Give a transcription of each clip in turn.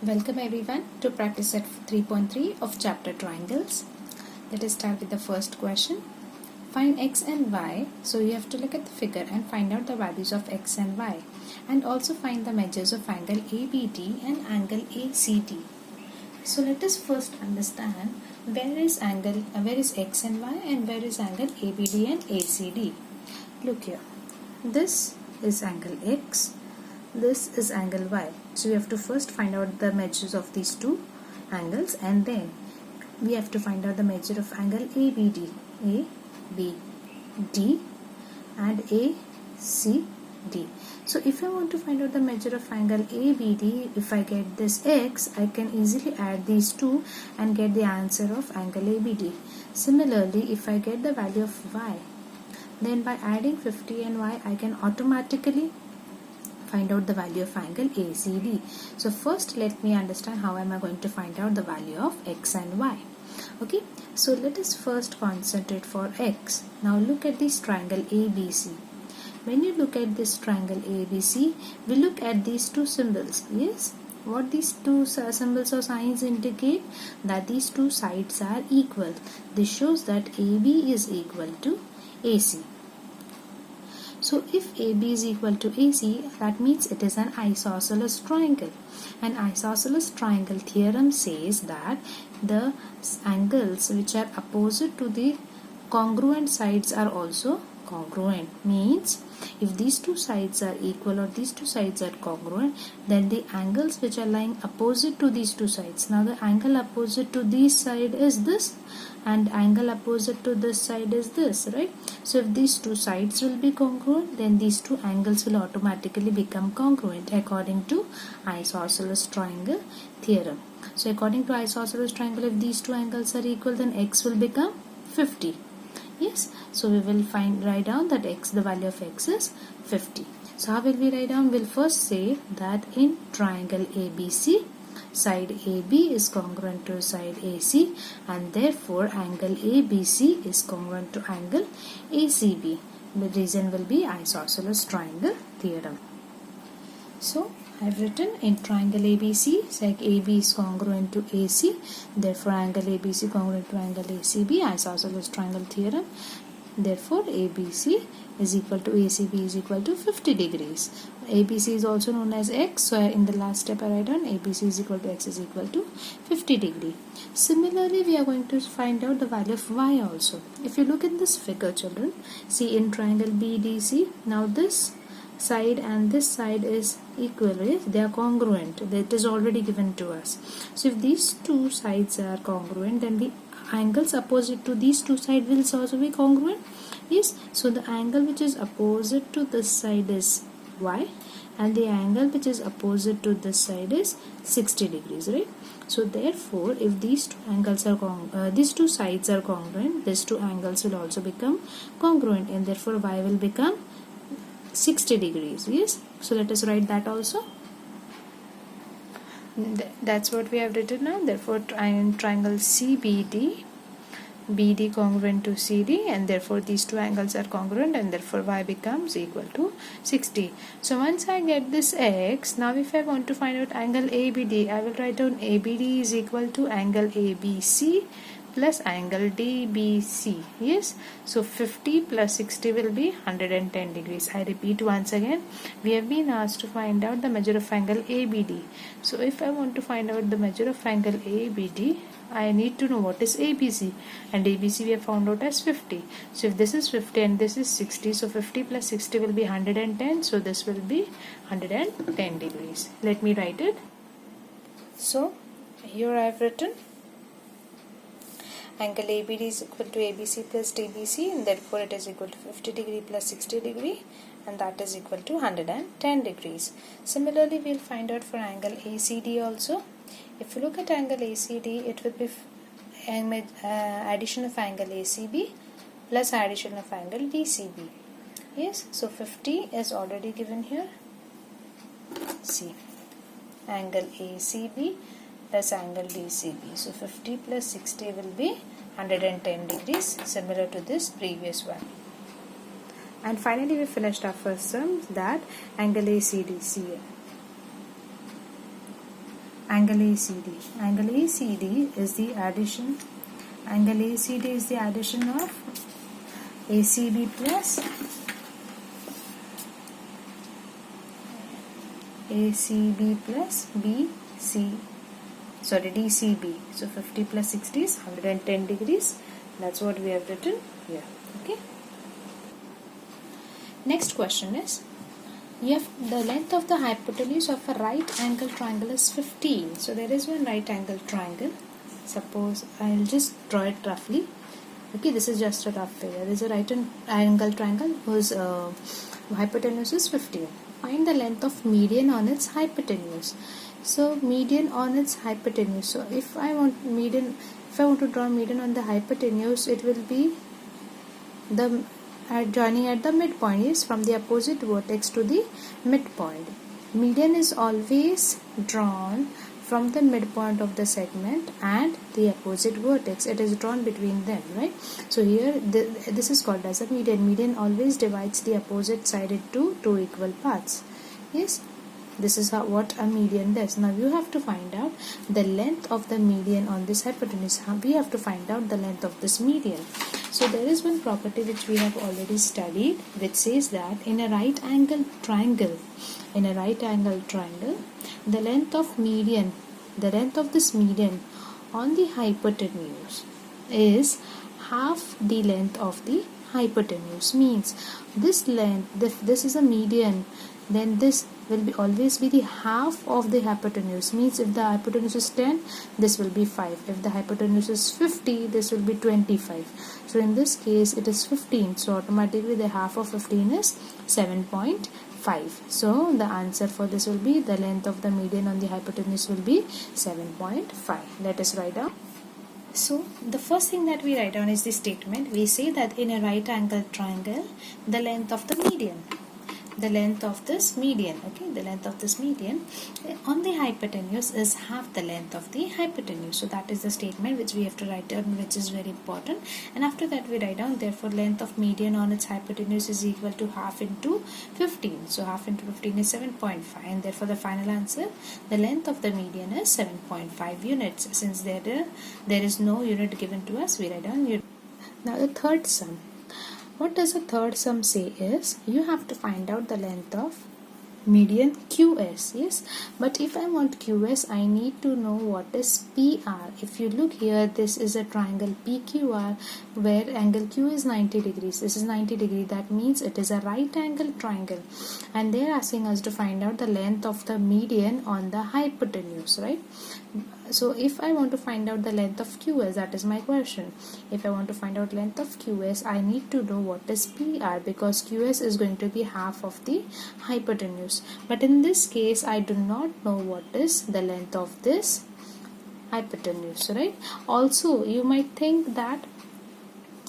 Welcome everyone to practice set 3.3 of chapter triangles. Let us start with the first question. Find x and y. So you have to look at the figure and find out the values of x and y, and also find the measures of angle ABD and angle ACD. So let us first understand where is x and y and where is angle ABD and ACD. Look here. This is angle x. This is angle y. So we have to first find out the measures of these two angles, and then we have to find out the measure of angle ABD, ABD and ACD. So if I want to find out the measure of angle ABD, if I get this x, I can easily add these two and get the answer of angle ABD. Similarly, if I get the value of y, then by adding 50 and y, I can automatically find out the value of angle ACD. So first let me understand how am I going to find out the value of x and y. Okay, so let us first concentrate for x. Now look at this triangle ABC. When you look at this triangle ABC, we look at these two symbols. Yes, what these two symbols or signs indicate? That these two sides are equal. This shows that AB is equal to AC. So if AB is equal to AC, that means it is an isosceles triangle. An isosceles triangle theorem says that the angles which are opposite to the congruent sides are also congruent. Means if these two sides are equal or these two sides are congruent, then the angles which are lying opposite to these two sides. Now the angle opposite to this side is this, and angle opposite to this side is this, right? So if these two sides will be congruent, then these two angles will automatically become congruent according to isosceles triangle theorem. So according to isosceles triangle, if these two angles are equal, then x will become 50. Yes, so we will write down that the value of x is 50. So how will we write down? We'll first say that in triangle ABC, side AB is congruent to side AC, and therefore angle ABC is congruent to angle ACB. The reason will be isosceles triangle theorem. So I have written in triangle ABC, sec AB is congruent to AC, therefore angle ABC congruent to angle ACB, isosceles triangle theorem. Therefore ABC is equal to ACB is equal to 50 degrees. ABC is also known as x, so in the last step I write down ABC is equal to x is equal to 50 degree. Similarly, we are going to find out the value of y also. If you look at this figure, children, see in triangle BDC, now this side and this side is equal, right? They are congruent. That is already given to us. So if these two sides are congruent, then the angles opposite to these two sides will also be congruent. Yes, so the angle which is opposite to this side is y, and the angle which is opposite to this side is 60 degrees, right? So therefore, if these two angles are these two sides are congruent, these two angles will also become congruent, and therefore y will become 60 degrees. Yes, so let us write that also. That's what we have written now. Therefore triangle CBD, BD congruent to CD, and therefore these two angles are congruent, and therefore y becomes equal to 60. So once I get this x, now if I want to find out angle ABD, I will write down ABD is equal to angle ABC plus angle DBC. Yes, so 50 plus 60 will be 110 degrees. I repeat once again, we have been asked to find out the measure of angle ABD. So if I want to find out the measure of angle ABD, I need to know what is ABC, and ABC we have found out as 50. So if this is 50 and this is 60, so 50 plus 60 will be 110, so this will be 110 degrees. Let me write it. So here I have written angle ABD is equal to ABC plus DBC, and therefore it is equal to 50 degree plus 60 degree, and that is equal to 110 degrees. Similarly, we will find out for angle ACD also. If you look at angle ACD, it will be addition of angle ACB plus addition of angle DCB. Yes, so 50 is already given here. See, angle ACB plus angle DCB. So 50 plus 60 will be 110 degrees, similar to this previous one. And finally we finished our first sum, that angle ACDCA. angle ACD. Angle ACD is the addition. Angle ACD is the addition of ACB plus BC. Sorry, DCB. So 50 plus 60 is 110 degrees. That's what we have written here. Okay. Next question is, if the length of the hypotenuse of a right angle triangle is 15. So there is one right angle triangle. Suppose I'll just draw it roughly. Okay, this is just a rough figure. There is a right angle triangle whose hypotenuse is 15. Find the length of median on its hypotenuse. So median on its hypotenuse. So if I want to draw median on the hypotenuse, it will be the joining at the midpoint, is from the opposite vertex to the midpoint. Median is always drawn from the midpoint of the segment and the opposite vertex. It is drawn between them, right? So here this is called as a median. Median always divides the opposite side into two equal parts. Yes, this is what a median does. Now you have to find out the length of the median on this hypotenuse. We have to find out the length of this median. So there is one property which we have already studied, which says that in a right angle triangle, the length of this median on the hypotenuse is half the length of the hypotenuse. Means this length, if this is a median, then this will always be the half of the hypotenuse. Means if the hypotenuse is 10, this will be 5. If the hypotenuse is 50, this will be 25. So in this case it is 15. So automatically the half of 15 is 7.5. So the answer for this will be, the length of the median on the hypotenuse will be 7.5. Let us write down. So the first thing that we write down is the statement. We say that in a right angle triangle, the length of the median, the length of this median on the hypotenuse is half the length of the hypotenuse. So that is the statement which we have to write down, which is very important. And after that we write down, therefore length of median on its hypotenuse is equal to half into 15. So half into 15 is 7.5, and therefore the final answer, the length of the median is 7.5 units. Since there is no unit given to us, we write down unit. Now the third sum. What does a third sum say is, you have to find out the length of median QS. Yes, but if I want QS, I need to know what is PR. If you look here, this is a triangle PQR where angle Q is 90 degrees. This is 90 degrees. That means it is a right angle triangle, and they are asking us to find out the length of the median on the hypotenuse, right? So if I want to find out the length of QS, that is my question. If I want to find out length of QS, I need to know what is PR, because QS is going to be half of the hypotenuse. But in this case, I do not know what is the length of this hypotenuse, right? Also, you might think that,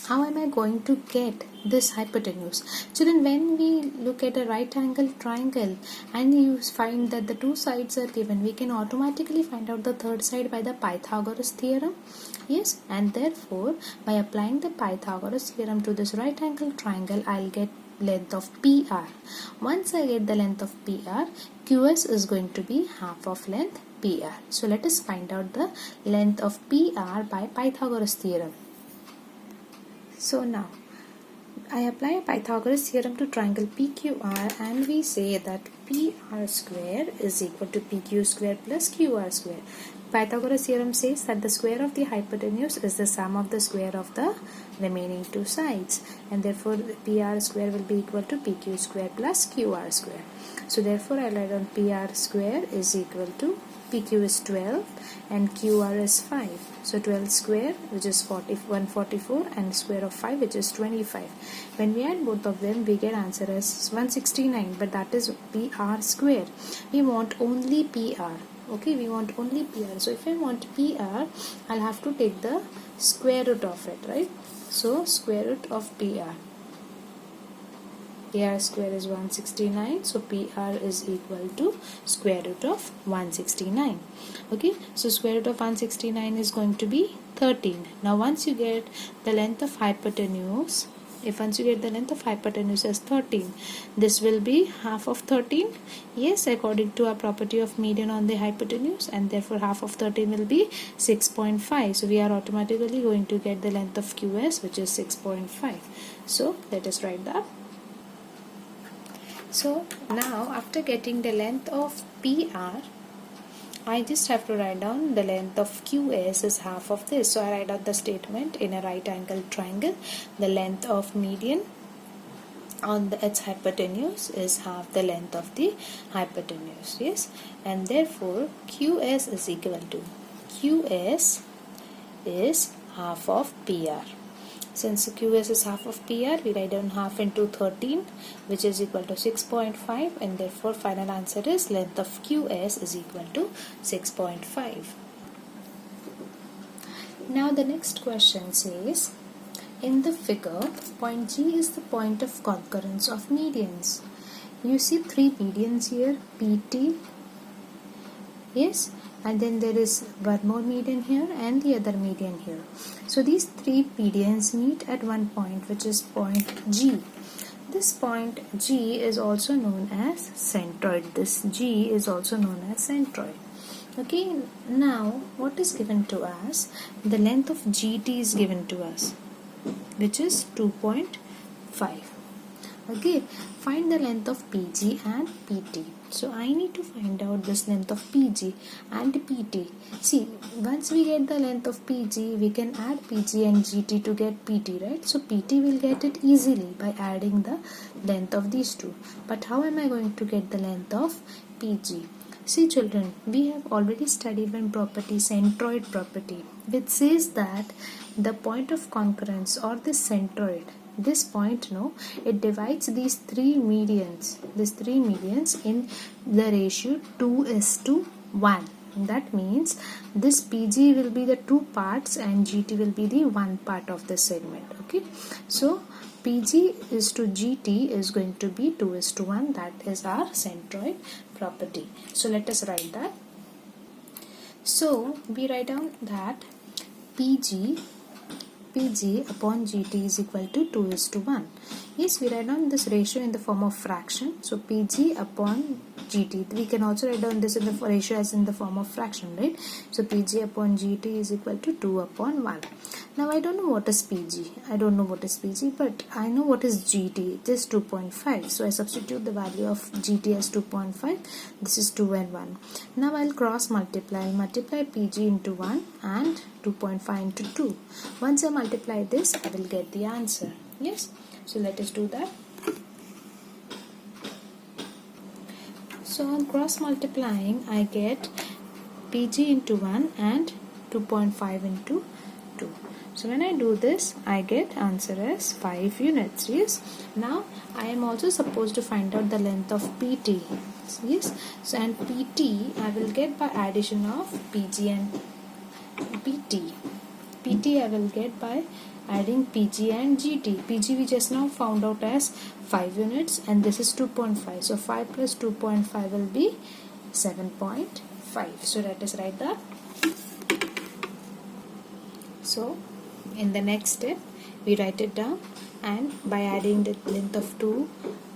how am I going to get this hypotenuse? Children, when we look at a right angle triangle and you find that the two sides are given, we can automatically find out the third side by the Pythagoras theorem. Yes, and therefore by applying the Pythagoras theorem to this right angle triangle, I'll get length of PR. Once I get the length of PR, QS is going to be half of length PR. So let us find out the length of PR by Pythagoras theorem. So now I apply a Pythagoras theorem to triangle PQR, and we say that PR square is equal to PQ square plus QR square. Pythagoras theorem says that the square of the hypotenuse is the sum of the square of the remaining two sides, and therefore PR square will be equal to PQ square plus QR square. So therefore I write on PR square is equal to, PQ is 12 and QR is 5. So 12 square, which is 144, and square of 5, which is 25. When we add both of them, we get answer as 169, but that is PR square. We want only PR. Okay, we want only PR. So if I want PR, I'll have to take the square root of it, right? So square root of PR. PR square is 169, so PR is equal to square root of 169. Okay, so square root of 169 is going to be 13. Now once you get the length of hypotenuse, If once you get the length of hypotenuse as 13, this will be half of 13. Yes, according to our property of median on the hypotenuse, and therefore half of 13 will be 6.5. So we are automatically going to get the length of QS, which is 6.5. So let us write that. So now after getting the length of PR, I just have to write down the length of QS is half of this. So I write out the statement: in a right angle triangle, the length of median on its hypotenuse is half the length of the hypotenuse. Yes, and therefore QS is equal to QS is half of PR. Since QS is half of PR, we write down half into 13, which is equal to 6.5, and therefore final answer is length of QS is equal to 6.5. Now the next question says, in the figure, point G is the point of concurrence of medians. You see three medians here, PT, yes, and then there is one more median here and the other median here. So these three medians meet at one point, which is point G. This point G is also known as centroid. This G is also known as centroid. Okay, now what is given to us? The length of GT is given to us, which is 2.5. Okay, find the length of PG and PT. So I need to find out this length of PG and PT. See, once we get the length of PG, we can add PG and GT to get PT, right? So PT will get it easily by adding the length of these two. But how am I going to get the length of PG? See children, we have already studied one property, centroid property, which says that the point of concurrence or the centroid, this point, no, it divides these three medians in the ratio 2:1. That means this PG will be the two parts and GT will be the one part of the segment. Okay, so PG is to GT is going to be 2:1. That is our centroid property. So let us write that. So we write down that PG upon GT is equal to 2:1. Yes, we write down this ratio in the form of fraction. So PG upon GT. We can also write down this in the ratio as in the form of fraction, right? So PG upon GT is equal to 2/1. Now I don't know what is PG. But I know what is GT. It is 2.5. So I substitute the value of GT as 2.5. This is 2 and 1. Now I'll cross multiply. I'll multiply PG into 1 and 2.5 into 2. Once I multiply this, I will get the answer. Yes. So let us do that. So on cross multiplying, I get PG into 1 and 2.5 into 2. So when I do this, I get answer as 5 units. Yes. Now I am also supposed to find out the length of PT. Yes. So and PT I will get by addition of PG and PT. PT I will get by adding PG and GT. PG we just now found out as 5 units and this is 2.5. So 5 plus 2.5 will be 7.5. So let us write that. So in the next step we write it down, and by adding the length of two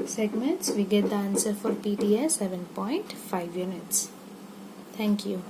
segments we get the answer for PT as 7.5 units. Thank you.